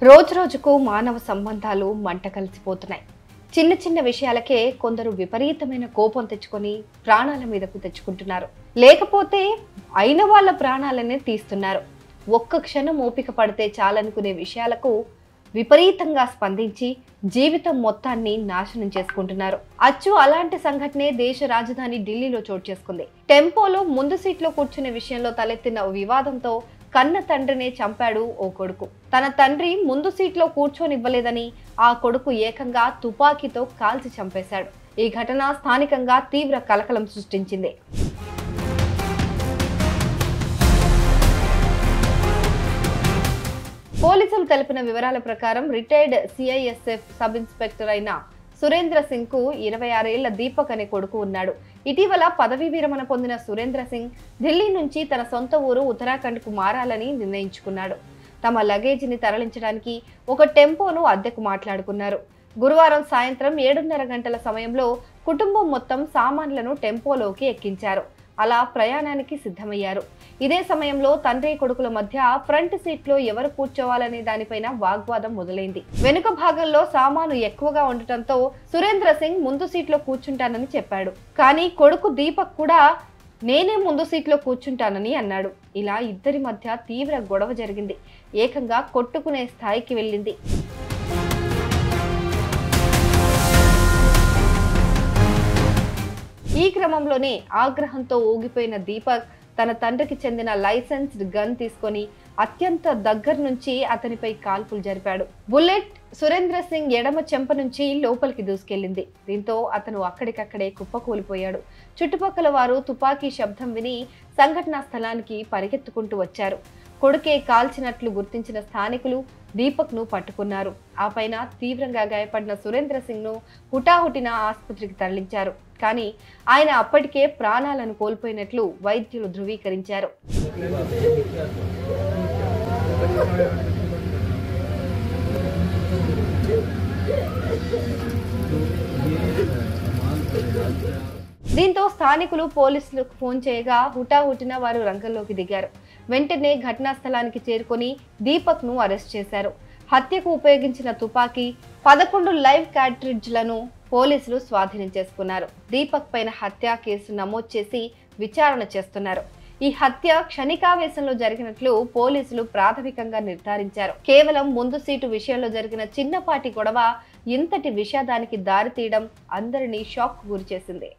రోజు రోజుకు మానవ సంబంధాలు మంట కలిసిపోతున్నాయి. చిన్న చిన్న విషయాలకే కొందరు విపరీతమైన కోపం తెచ్చుకొని ప్రాణాల మీదకు తెచ్చుకుంటున్నారు. లేకపోతే అయిన వాళ్ళ ప్రాణాలనే తీస్తున్నారు. ఒక్క క్షణం ఓపిక పడితే చాలనుకునే విషయాలకు విపరీతంగా స్పందించి జీవితం మొత్తాన్ని నాశనం చేసుకుంటున్నారు. అచ్చు అలాంటి సంఘటనే దేశ రాజధాని ఢిల్లీలో చోటు చేసుకుంది. టెంపోలో ముందు సీట్లో కూర్చునే విషయంలో తలెత్తిన వివాదంతో కన్న తండ్రినే చంపాడు ఓ కొడుకు. తన తండ్రి ముందు సీట్లో కూర్చోనివ్వలేదని ఆ కొడుకు ఏకంగా తుపాకీతో కాల్చి చంపేశాడు. ఈ ఘటన స్థానికంగా తీవ్ర కలకలం సృష్టించింది. పోలీసులు తెలిపిన వివరాల ప్రకారం రిటైర్డ్ సిఐఎస్ఎఫ్ సబ్ ఇన్స్పెక్టర్ అయిన సురేంద్ర సింగ్ కు 26 ఏళ్ల దీపక్ అనే కొడుకు ఉన్నాడు. ఇటీవల పదవీ విరమణ పొందిన సురేంద్ర సింగ్ ఢిల్లీ నుంచి తన సొంత ఊరు ఉత్తరాఖండ్ కు మారాలని నిర్ణయించుకున్నాడు. తమ లగేజీని తరలించడానికి ఒక టెంపోను అద్దెకు మాట్లాడుకున్నారు. గురువారం సాయంత్రం 7:30 గంటల సమయంలో కుటుంబం మొత్తం సామాన్లను టెంపోలోకి ఎక్కించారు. అలా ప్రయాణానికి సిద్ధమయ్యారు. ఇదే సమయంలో తండ్రి కొడుకుల మధ్య ఫ్రంట్ సీట్లో ఎవరు కూర్చోవాలనే దానిపైన వాగ్వాదం మొదలైంది. వెనుక భాగంలో సామాను ఎక్కువగా ఉండటంతో సురేంద్ర సింగ్ ముందు సీట్లో కూర్చుంటానని చెప్పాడు. కానీ కొడుకు దీపక్ కూడా నేనే ముందు సీట్లో కూర్చుంటానని అన్నాడు. ఇలా ఇద్దరి మధ్య తీవ్ర గొడవ జరిగింది. ఏకంగా కొట్టుకునే స్థాయికి వెళ్ళింది. ఈ క్రమంలోనే ఆగ్రహంతో ఊగిపోయిన దీపక్ తన తండ్రికి చెందిన లైసెన్స్డ్ గన్ తీసుకొని అత్యంత దగ్గర నుంచి అతనిపై కాల్పులు జరిపాడు. బుల్లెట్ సురేంద్ర సింగ్ ఎడమ చెంప నుంచి లోపలికి దూసుకెళ్లింది. దీంతో అతను అక్కడికక్కడే కుప్పకూలిపోయాడు. చుట్టుపక్కల వారు తుపాకీ శబ్దం విని సంఘటనా స్థలానికి పరిగెత్తుకుంటూ వచ్చారు. కొడుకే కాల్చినట్లు గుర్తించిన స్థానికులు దీపక్ ను పట్టుకున్నారు. ఆ పైన తీవ్రంగా గాయపడిన సురేంద్ర సింగ్ ను హుటాహుటిన ఆసుపత్రికి తరలించారు. కానీ ఆయన అప్పటికే ప్రాణాలను కోల్పోయినట్లు వైద్యులు ధృవీకరించారు. దీంతో స్థానికులు పోలీసులకు ఫోన్ చేయగా హుటాహుటిన వారు రంగంలోకి దిగారు. వెంటనే ఘటనా స్థలానికి చేరుకొని దీపక్ ను అరెస్ట్ చేశారు. హత్యకు ఉపయోగించిన తుపాకీ 11 లైవ్ కార్ట్రిడ్జ్లను పోలీసులు స్వాధీనం చేసుకున్నారు. దీపక్ పైన హత్య కేసు నమోదు చేసి విచారణ చేస్తున్నారు. ఈ హత్య క్షణికావేశంలో జరిగినట్లు పోలీసులు ప్రాథమికంగా నిర్ధారించారు. కేవలం ముందు సీటు విషయంలో జరిగిన చిన్నపాటి గొడవ ఇంతటి విషాదానికి దారితీయడం అందరినీ షాక్ గురి చేసింది.